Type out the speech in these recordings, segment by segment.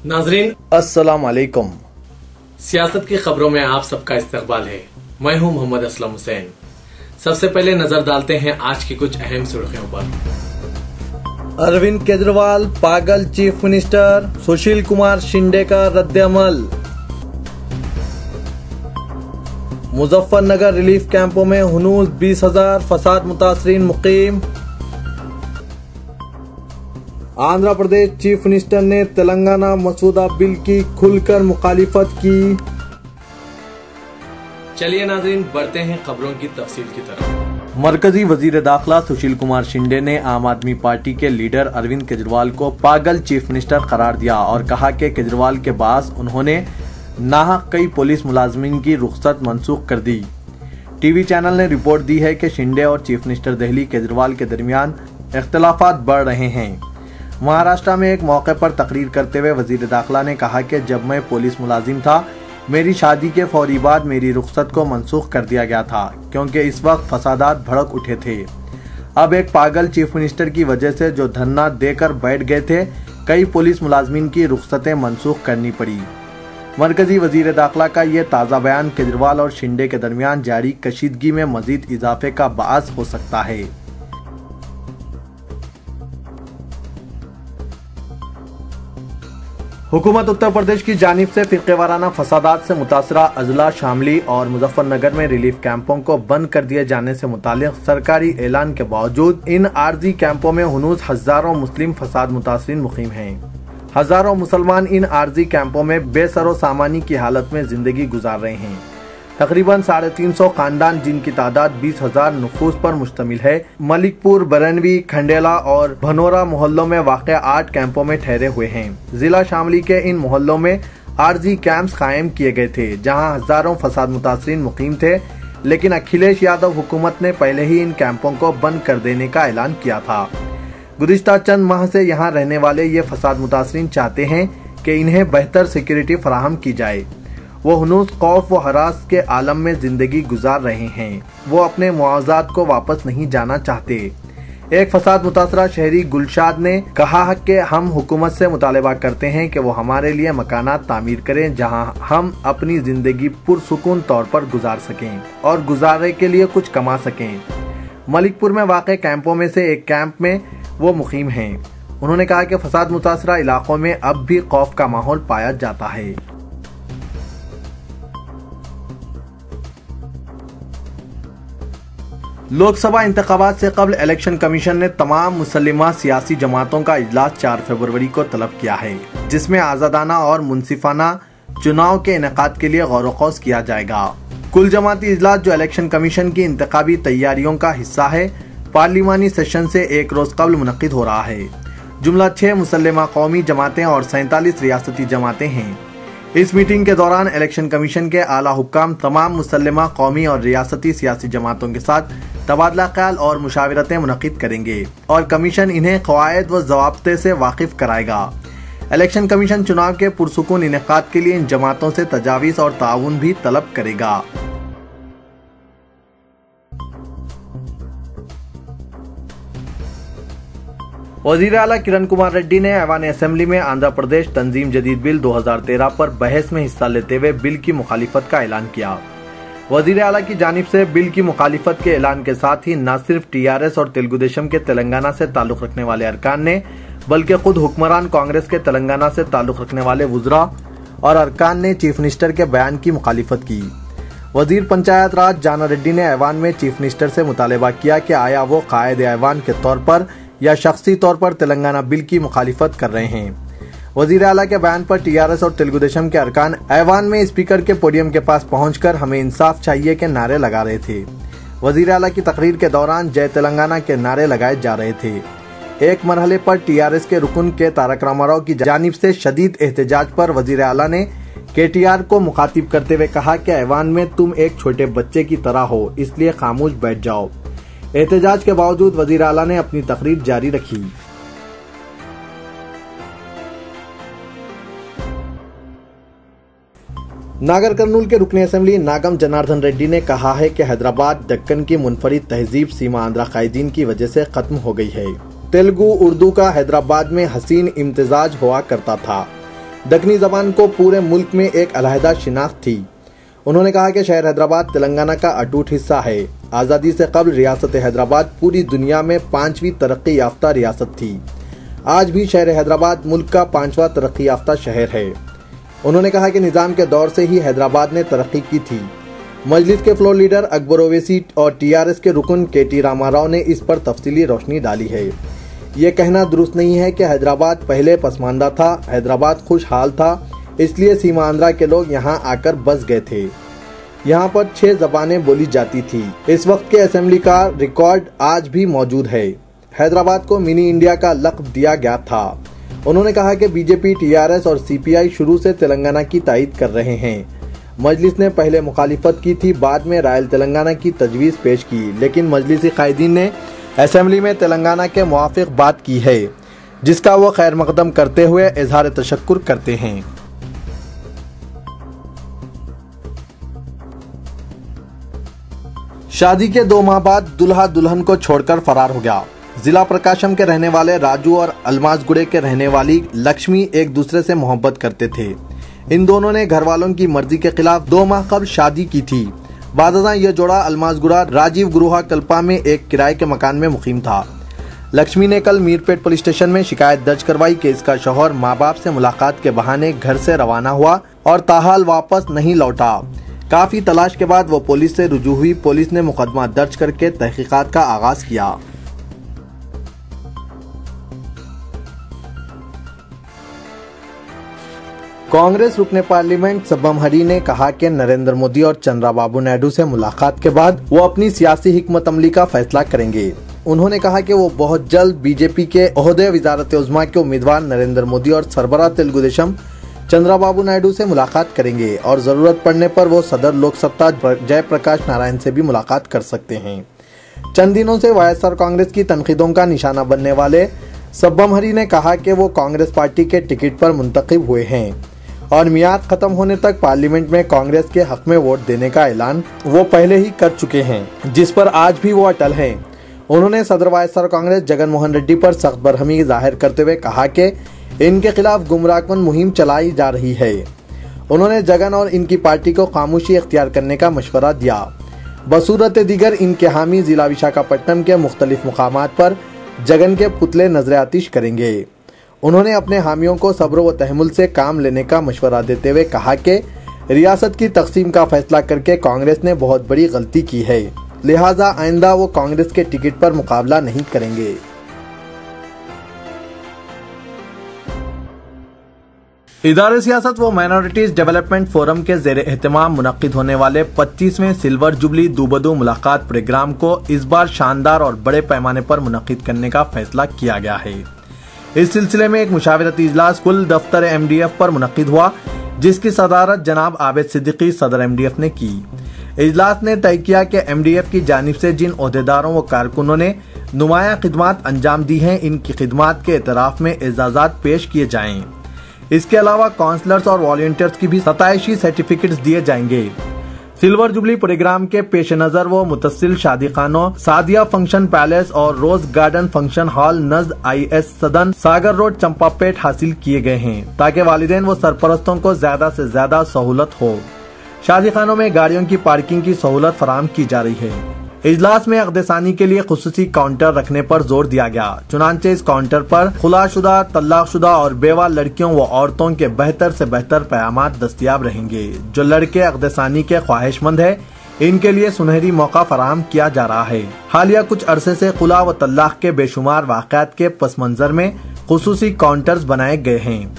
नाजरीन अस्सलाम वालेकुम। सियासत की खबरों में आप सबका इस्तकबाल है। मैं हूं मोहम्मद असलम हुसैन। सबसे पहले नजर डालते हैं आज की कुछ अहम सुर्खियों पर। अरविंद केजरीवाल पागल चीफ मिनिस्टर, सुशील कुमार शिंदे का रद्द-ए-अमल। मुजफ्फरनगर रिलीफ कैंपों में हुनूस 20,000 फसाद मुतासरीन मुकीम। आंध्र प्रदेश चीफ मिनिस्टर ने तेलंगाना मसूदा बिल की खुलकर मुखालिफत की। चलिए नाज़रीन बढ़ते हैं खबरों की तफसील की तरफ। मरकजी वजीर दाखिला सुशील कुमार शिंदे ने आम आदमी पार्टी के लीडर अरविंद केजरीवाल को पागल चीफ मिनिस्टर करार दिया और कहा कि केजरीवाल के बास उन्होंने नाहक कई पुलिस मुलाजमीन की रुख्सत मंसूख कर दी। टीवी चैनल ने रिपोर्ट दी है कि शिंदे और चीफ मिनिस्टर दिल्ली केजरीवाल के दरमियान इख्तलाफात बढ़ रहे हैं। महाराष्ट्र में एक मौके पर तकरीर करते हुए वजीर दाखिला ने कहा कि जब मैं पुलिस मुलाजिम था, मेरी शादी के फौरी बाद मेरी रुख्सत को मंसूख कर दिया गया था क्योंकि इस वक्त फसादात भड़क उठे थे। अब एक पागल चीफ मिनिस्टर की वजह से जो धरना देकर बैठ गए थे, कई पुलिस मुलाजमीन की रुख्सतें मंसूख करनी पड़ी। मरकजी वजीर दाखिला का ये ताज़ा बयान केजरीवाल और शिंदे के दरमियान जारी कशीदगी में मजीद इजाफे का बाअस हो सकता है। हुकूमत उत्तर प्रदेश की जानिब से फिरक़ेवाराना फसादात से मुतासरा अजला, शामली और मुजफ्फरनगर में रिलीफ कैंपों को बंद कर दिए जाने से मुतालिक सरकारी ऐलान के बावजूद इन आर्जी कैंपों में हुनूस हजारों मुस्लिम फसाद मुतासरीन मुकीम हैं। हजारों मुसलमान इन आर्जी कैंपों में बेसरो सामानी की हालत में जिंदगी गुजार रहे हैं। तकरीबन 350 खानदान जिनकी तादाद 20,000 नुफूस पर मुश्तमिल है, मलिकपुर, बरनवी, खंडेला और भनोरा मोहल्लों में वाक़े 8 कैंपों में ठहरे हुए हैं। जिला शामली के इन मोहल्लों में आर्जी कैंप्स कायम किए गए थे जहां हजारों फसाद मुतासरीन मुकीम थे, लेकिन अखिलेश यादव हुकूमत ने पहले ही इन कैंपों को बंद कर देने का ऐलान किया था। गुज़िश्ता चंद माह से यहाँ रहने वाले ये फसाद मुतासरीन चाहते हैं कि इन्हें बेहतर सिक्योरिटी फराहम की जाए। वो हुनूस खौफ व हरास के आलम में जिंदगी गुजार रहे हैं। वो अपने मुआवजात को वापस नहीं जाना चाहते। एक फसाद मुतासरा शहरी गुलशाद ने कहा कि हम हुकूमत से मुतालबा करते हैं कि वो हमारे लिए मकानात तामीर करें जहां हम अपनी जिंदगी पुरसुकून तौर पर गुजार सकें और गुजारे के लिए कुछ कमा सकें। मलिकपुर में वाक़े कैंपों में से एक कैंप में वो मुकीम हैं। उन्होंने कहा कि फसाद मुतासरा इलाकों में अब भी खौफ का माहौल पाया जाता है। लोकसभा इंतखाबात से कबल इलेक्शन कमीशन ने तमाम मुसल्लिमा सियासी जमातों का इजलास 4 फरवरी को तलब किया है, जिसमें आज़ादाना और मुनसिफाना चुनाव के इनेकाद के लिए गौर-व-ख़ौस किया जाएगा। कुल जमाती इजलास जो इलेक्शन कमीशन की इंतखाबी तैयारियों का हिस्सा है, पार्लिमानी सेशन से एक रोज कबल मुनक़िद हो रहा है। जुमला 6 मुसल्लिमा कौमी जमातें और 47 रियासती जमातें हैं। इस मीटिंग के दौरान इलेक्शन कमीशन के आला हुक्काम तमाम मुसल्लिमा कौमी और रियासती सियासी जमातों के साथ तबादला ख्याल और मुशावरतें मुनक़िद करेंगे और कमीशन इन्हें क़वायद व ज़वाब्ते से वाकिफ कराएगा। इलेक्शन कमीशन चुनाव के पुरसुकून इनेकाद के लिए इन जमातों से तजावीज़ और ताउन भी तलब करेगा। वज़ीर आला किरण कुमार रेड्डी ने ऐवान असेंबली में आंध्र प्रदेश तंजीम जदीद बिल 2013 पर बहस में हिस्सा लेते हुए बिल की मुखालिफत का ऐलान किया। वज़ीर आला की जानिब से बिल की मुखालिफत के ऐलान के साथ ही न सिर्फ टीआरएस और तेलुगुदेशम के तेलंगाना से ताल्लुक़ रखने वाले अरकान ने, बल्कि खुद हुक्मरान कांग्रेस के तेलंगाना से ताल्लुक़ रखने वाले वुज़रा और अरकान ने चीफ मिनिस्टर के बयान की मुखालिफत की। वज़ीर पंचायत राज जाना रेड्डी ने ऐवान में चीफ मिनिस्टर से मुतालबा किया कि आया वो कायद ऐवान के तौर पर या शख्सी तौर पर तेलंगाना बिल की मुखालिफत कर रहे हैं। वज़ीर आला के बयान पर टीआरएस और तेलुगुदेशम के अरकान ऐवान में स्पीकर के पोडियम के पास पहुंचकर हमें इंसाफ चाहिए के नारे लगा रहे थे। वज़ीर आला की तकरीर के दौरान जय तेलंगाना के नारे लगाए जा रहे थे। एक मरहले पर टीआरएस के रुकन के तारक रामाराव की जानिब से शदीद एहतजाज पर वज़ीर आला ने केटीआर को मुखातिब करते हुए कहा कि ऐवान में तुम एक छोटे बच्चे की तरह हो, इसलिए खामोश बैठ जाओ। एहतजाज के बावजूद वज़ीर आला ने अपनी तकरीर जारी रखी। नागर कर्नूल के रुकने असेंबली नागम जनार्दन रेड्डी ने कहा है कि हैदराबाद दक्कन की मुनफरिद तहजीब सीमा आंध्रा कायदीन की वजह से खत्म हो गई है। तेलुगु उर्दू का हैदराबाद में हसीन इम्तिजाज हुआ करता था। दक्कनी ज़बान को पूरे मुल्क में एक अलहदा शिनाख्त थी। उन्होंने कहा कि शहर हैदराबाद तेलंगाना का अटूट हिस्सा है। आज़ादी से कबल रियासत हैदराबाद पूरी दुनिया में 5वीं तरक्की याफ्ता रियासत थी। आज भी शहर हैदराबाद मुल्क का 5वां तरक्की याफ्ता शहर है। उन्होंने कहा कि निज़ाम के दौर से ही हैदराबाद ने तरक्की की थी। मजलिस के फ्लोर लीडर अकबर ओवैसी और TRS के रुकन KT रामाराव ने इस पर तफसीली रोशनी डाली है। ये कहना दुरुस्त नहीं है कि हैदराबाद पहले पसमानदा था, हैदराबाद खुशहाल था, इसलिए सीमा आंध्रा के लोग यहाँ आकर बस गए थे। यहाँ पर 6 ज़बानें बोली जाती थी। इस वक्त के असेंबली का रिकॉर्ड आज भी मौजूद है। हैदराबाद को मिनी इंडिया का लक़्ब दिया गया था। उन्होंने कहा कि BJP, TRS और CPI शुरू से तेलंगाना की तायीद कर रहे हैं। मजलिस ने पहले मुखालिफत की थी, बाद में रायल तेलंगाना की तजवीज़ पेश की, लेकिन मजलिसी कायदीन ने असेंबली में तेलंगाना के मुवाफिक बात की है, जिसका वो खैर मकदम करते हुए इजहार तशक्कुर करते हैं। शादी के 2 माह बाद दुल्हा दुल्हन को छोड़कर फरार हो गया। जिला प्रकाशम के रहने वाले राजू और अलमाजगुड़े के रहने वाली लक्ष्मी एक दूसरे से मोहब्बत करते थे। इन दोनों ने घर वालों की मर्जी के खिलाफ 2 माह कबल शादी की थी। बादशाह यह जोड़ा अलमाजगुड़ा राजीव गुरुहा कल्पा में एक किराए के मकान में मुकीम था। लक्ष्मी ने कल मीरपेट पुलिस स्टेशन में शिकायत दर्ज करवाई कि इसका शौहर माँ बाप से मुलाकात के बहाने घर से रवाना हुआ और ताहाल वापस नहीं लौटा। काफी तलाश के बाद वो पुलिस से रुजू हुई। पुलिस ने मुकदमा दर्ज करके तहकीकात का आगाज किया। कांग्रेस रुकने पार्लियामेंट सब्बम हरी ने कहा कि नरेंद्र मोदी और चंद्रबाबू नायडू से मुलाकात के बाद वो अपनी सियासी हिकमत अमली का फैसला करेंगे। उन्होंने कहा कि वो बहुत जल्द BJP के ओहदे वज़ारत उज़्मा के उम्मीदवार नरेंद्र मोदी और सरबराह तेलुगु देशम चंद्रबाबू नायडू से मुलाकात करेंगे और जरूरत पड़ने पर वो सदर लोकसत्ता जयप्रकाश नारायण से भी मुलाकात कर सकते हैं। चंद दिनों से YSR कांग्रेस की तनकीदों का निशाना बनने वाले सब्बम हरी ने कहा कि वो कांग्रेस पार्टी के टिकट पर मुंतखब हुए हैं और मियाद खत्म होने तक पार्लियामेंट में कांग्रेस के हक में वोट देने का ऐलान वो पहले ही कर चुके हैं, जिस पर आज भी वो अटल हैं। उन्होंने सदर YSR कांग्रेस जगन मोहन रेड्डी पर सख्त बरहमी जाहिर करते हुए कहा कि इनके खिलाफ गुमराहकुन मुहिम चलाई जा रही है। उन्होंने जगन और इनकी पार्टी को खामोशी इख्तियार करने का मशवरा दिया। बसूरत दीगर इनके हामी जिला विशाखापट्टनम के मुख्तलिफ मुकामात पर जगन के पुतले नजर आतिश करेंगे। उन्होंने अपने हामियों को सब्र व तहमुल से काम लेने का मशवरा देते हुए कहा कि रियासत की तकसीम का फैसला करके कांग्रेस ने बहुत बड़ी गलती की है, लिहाजा आइंदा वो कांग्रेस के टिकट पर मुकाबला नहीं करेंगे। इदारे सियासत व माइनॉरिटीज डेवलपमेंट फोरम के जेर एहतमाम मुनक्किद होने वाले 25वें सिल्वर जुबली दूबदू मुलाकात प्रोग्राम को इस बार शानदार और बड़े पैमाने पर मुनक्किद करने का फैसला किया गया है। इस सिलसिले में एक मुशावरती इजलास कुल दफ्तर MDF पर मुनक्किद हुआ, जिसकी सदारत जनाब आबिद सिद्दीकी सदर MDF ने की। इजलास ने तय किया कि MDF की जानिब से जिन ओहदेदारों व कारकुनों ने नुमाया खिदमात अंजाम दी हैं, इनकी खिदमात के एतराफ में एजाजात पेश किए जाएं। इसके अलावा काउंसलर्स और वॉलंटियर्स की भी 27 सर्टिफिकेट्स दिए जाएंगे। सिल्वर जुबली प्रोग्राम के पेश नजर वो मुतसिल शादी खानों, सादिया फंक्शन पैलेस और रोज गार्डन फंक्शन हॉल नज़ IS Sadan Sagar road Champapet हासिल किए गए हैं, ताकि वालिदैन व सरपरस्तों को ज्यादा से ज्यादा सहूलत हो। शादी खानों में गाड़ियों की पार्किंग की सहूलत फराहम की जा रही है। इजलास में अक़दसानी के लिए खुसूसी काउंटर रखने पर जोर दिया गया। चुनांचे इस काउंटर पर खुलाशुदा, तलाकशुदा और बेवा लड़कियों व औरतों के बेहतर से बेहतर पयामात दस्तयाब रहेंगे। जो लड़के अक़दसानी के ख्वाहिशमंद है, इनके लिए सुनहरी मौका फराहम किया जा रहा है। हालिया कुछ अरसे से खुला व तलाक के बेशुमार वाक़यात के पस मंजर में खुसूसी काउंटर्स बनाए गए हैं।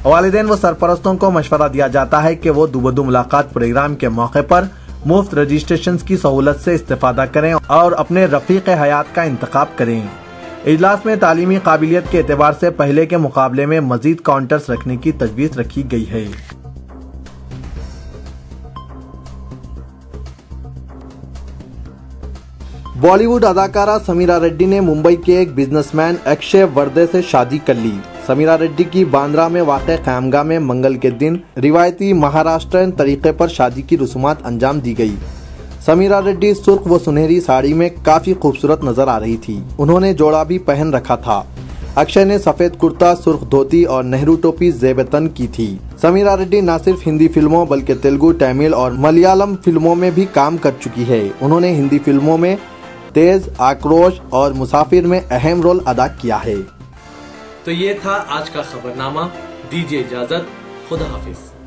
वालिदैन व सरपरस्तों को मशवरा दिया जाता है कि वो दूबदू मुलाकात प्रोग्राम के मौके पर मुफ्त रजिस्ट्रेशन की सहूलत से इस्तेफादा करें और अपने रफीक हयात का इंतखाब करें। इजलास में तालीमी काबिलियत के एतबार से पहले के मुकाबले में मजीद काउंटर्स रखने की तजवीज़ रखी गई है। बॉलीवुड अदाकारा समीरा रेड्डी ने मुंबई के एक बिजनेसमैन अक्षय वर्दे से शादी कर ली। समीरा रेड्डी की बांद्रा में वाक़े ख़यामगाह में मंगल के दिन रिवायती महाराष्ट्रन तरीके पर शादी की रसूमात अंजाम दी गई। समीरा रेड्डी सुर्ख व सुनहरी साड़ी में काफी खूबसूरत नजर आ रही थी। उन्होंने जोड़ा भी पहन रखा था। अक्षय ने सफेद कुर्ता, सुर्ख धोती और नेहरू टोपी ज़ेब-ए-तन की थी। समीरा रेड्डी न सिर्फ हिंदी फिल्मों बल्कि तेलुगु, तमिल और मलयालम फिल्मों में भी काम कर चुकी है। उन्होंने हिंदी फिल्मों में तेज, आक्रोश और मुसाफिर में अहम रोल अदा किया है। तो ये था आज का खबरनामा। दीजिए इजाजत, खुदा हाफिज।